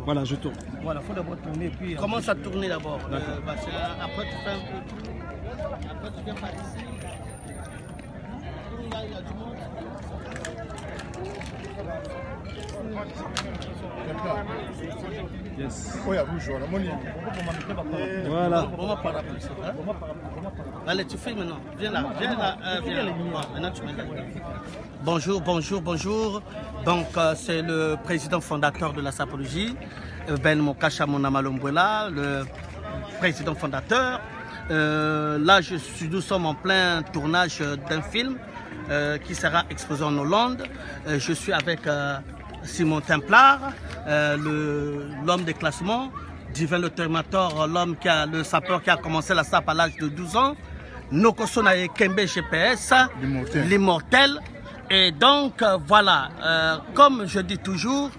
Voilà, je tourne. Voilà, il faut d'abord tourner. Puis, commence à tourner d'abord. Après, tu fais un peu. Après, tu viens par ici. Là, il y a du monde. Yes. Oui, à vous, je vois la monnaie. Voilà. Allez, tu filmes maintenant. Viens là, viens là. Viens là. Maintenant, tu mets là. Bonjour, bonjour, bonjour. Donc, c'est le président fondateur de la sapologie, Ben Mokasha Monamalombola, le président fondateur. Là, nous sommes en plein tournage d'un film qui sera exposé en Hollande. Je suis avec Simon Templar, l'homme des classements, Divin le Terminator, le sapeur qui a commencé la sape à l'âge de 12 ans, Nokosona et Kembe GPS, l'immortel. Et donc, voilà, comme je dis toujours,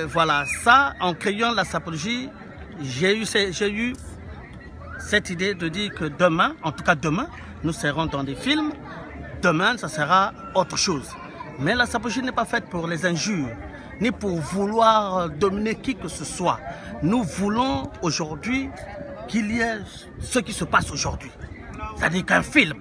voilà, ça, en créant la sapologie, j'ai eu cette idée de dire que demain, en tout cas demain, nous serons dans des films. Demain, ça sera autre chose. Mais la sapologie n'est pas faite pour les injures, ni pour vouloir dominer qui que ce soit. Nous voulons aujourd'hui qu'il y ait ce qui se passe aujourd'hui. C'est-à-dire qu'un film,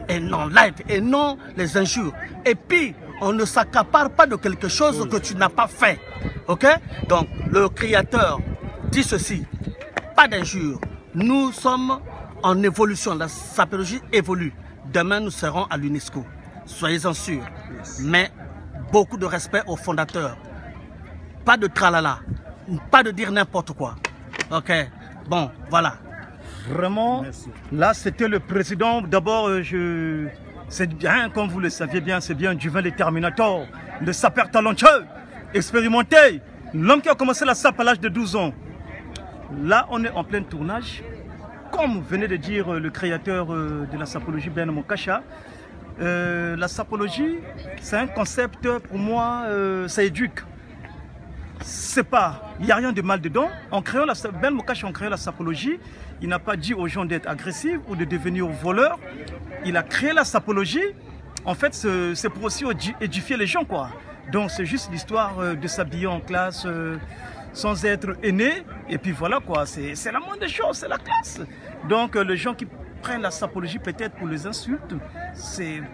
et non live, et non les injures. Et puis, on ne s'accapare pas de quelque chose que tu n'as pas fait. Ok? Donc, le créateur dit ceci, pas d'injures. Nous sommes en évolution, la sapologie évolue. Demain, nous serons à l'UNESCO. Soyez-en sûrs. Mais beaucoup de respect aux fondateurs. Pas de tralala. Pas de dire n'importe quoi. Ok. Bon, voilà. Vraiment, là, c'était le président. D'abord, c'est bien, comme vous le saviez bien, c'est bien Divin le Terminator, le sapeur talentueux, expérimenté, l'homme qui a commencé la sape à l'âge de 12 ans. Là, on est en plein tournage. Comme venait de dire le créateur de la sapologie, Ben Mokasha, la sapologie, c'est un concept, pour moi, ça éduque. C'est pas, il n'y a rien de mal dedans. Ben Mokasha, en créant la sapologie, il n'a pas dit aux gens d'être agressifs ou de devenir voleurs. Il a créé la sapologie. En fait, c'est pour aussi édifier les gens, quoi. Donc, c'est juste l'histoire de s'habiller en classe sans être aîné. Et puis voilà, quoi. C'est la moindre des choses, c'est la classe. Donc, les gens qui prennent la sapologie peut-être pour les insultes,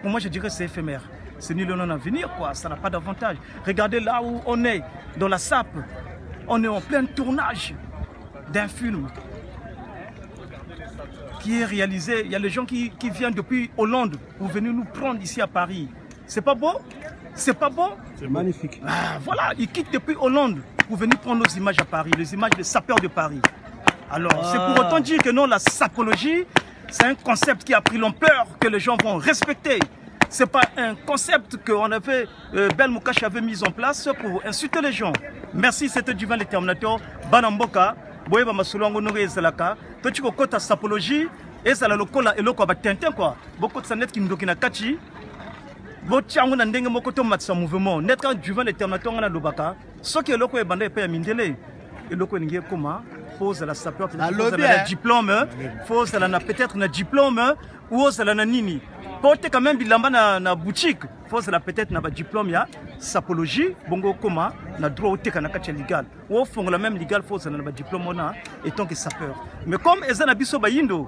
pour moi, je dirais que c'est éphémère. C'est nul non à venir, quoi. Ça n'a pas d'avantage. Regardez là où on est, dans la sape. On est en plein tournage d'un film qui est réalisé. Il y a les gens qui viennent depuis Hollande pour venir nous prendre ici à Paris. C'est pas beau? C'est pas beau? C'est magnifique. Ah, voilà, ils quittent depuis Hollande pour venir prendre nos images à Paris, les images des sapeurs de Paris. Alors, c'est pour autant dire que non, la sapologie, c'est un concept qui a pris l'ampleur, que les gens vont respecter. Ce n'est pas un concept que Ben Mokasha avait mis en place pour insulter les gens. Merci, c'était Divin le Terminator. Banamboka, Boyeba Masolongo Nore Zalaka, Tochiko Kota Sapologie, et ça la lokola et loko ba tintin quoi. Beaucoup de sanet qui nous dokina kachi. Botiango na ndenge moko to matsa mouvement. Net quand Divin le Terminator na lobaka, ce qui est loko e banda e pa mindele. Et loko ngi koma pose la sapeur pose la diplôme, pose la peut-être na diplôme ou la na nini. Porte quand même bilamba na boutique, faut la peut-être na ba diplôme ya sapologie, bongo koma na droit au teka na kacha légal. Ou fond la même légal faut na ba diplôme na étant que sapeur. Mais comme ezana biso ba yindo,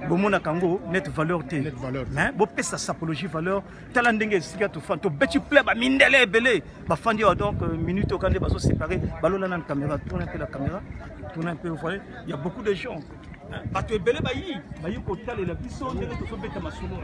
bomona kango net valeur te. Net valeur. Mais bo pesa sapologie valeur, tala ndenge sika to fanto beti ple ba mindele belé. Ba fandi donc minute quand ba so séparer, balola na caméra, tourne un peu la caméra, tourne un peu voilà, il y a beaucoup de gens. Bato ebele bayi ko tala la biso ndenge to so beta masolo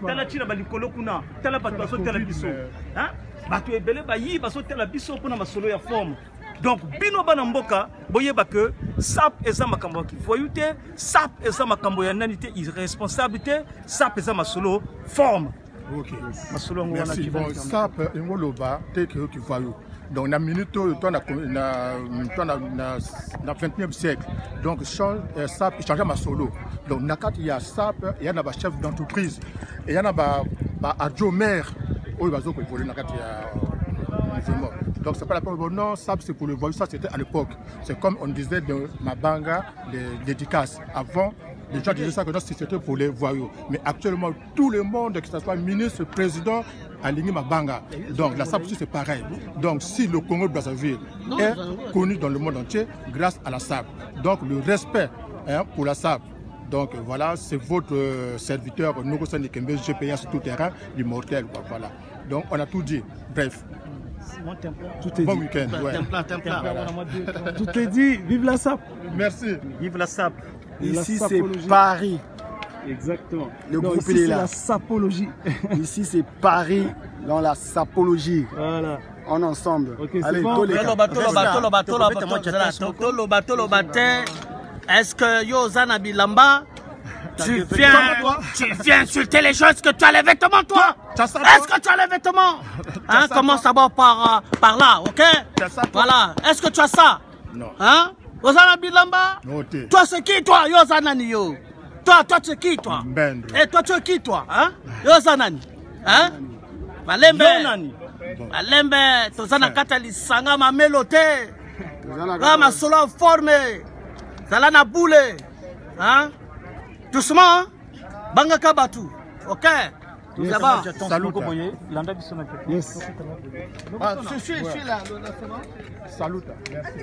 tala tina balikolo kuna tala bato baso tala biso hein bato ebele bayi baso tala biso kuna masolo ya forme. Donc bino bana mboka boyeba que sap eza makambo ki voyouté, sap eza makambo ya nanité irresponsabilité, sap eza masolo forme. OK. Masolo ngwana ki bon sap ngoloba te que ki voyou. Donc, la minute, dans le 21e siècle, donc, ça change ma solo. Donc, il y a SAP, il y a un chef d'entreprise, et il y a un adjomaire, où il va se voler, donc, c'est pas la peine, non, SAP, c'est pour le voyou, ça c'était à l'époque. C'est comme on disait de Mabanga, les dédicaces. Avant, les gens disaient ça que c'était pour les voyous. Mais actuellement, tout le monde, que ce soit ministre, président, Aligny Mabanga. Donc la SAP c'est pareil. Donc si le Congo-Brazzaville est connu dans le monde entier grâce à la SAP, donc le respect pour la SAP. Donc voilà, c'est votre serviteur Nogosan Nikembe, GPS tout terrain, l'immortel. Voilà. Donc on a tout dit. Bref. Tout est Bon dit. week-end. Ouais. Tout est dit. Vive la SAP. Merci. Vive la SAP. Ici c'est Paris. Exactement. Le Donc, groupe ici, il est c'est là. la sapologie. Ici c'est Paris dans la sapologie. Voilà. En ensemble. Ok, c'est Allez, bon. tous les gars. Est-ce que Yozana Bilamba, tu viens insulter les gens? Est-ce que tu as les vêtements, toi? Est-ce que tu as les vêtements? Hein, commence d'abord par là, ok? Voilà. Est-ce que tu as ça? Non. Hein? Yozana Bilamba? Noté. Toi, c'est qui, toi? Yozana Niyo. Toi, tu es qui, toi? Mbendre. Et toi, tu es qui, toi? Hein? Yozana Ni. Hein? Malembe. Malembe. Tozana Katali Sanga Mamelo te. Rama solo formé. Zalana boule. Hein? Doucement, hein? Banga Kabatu. Ok? Yes. Là-bas. Salut. Yes. Je suis là. Salut. Merci.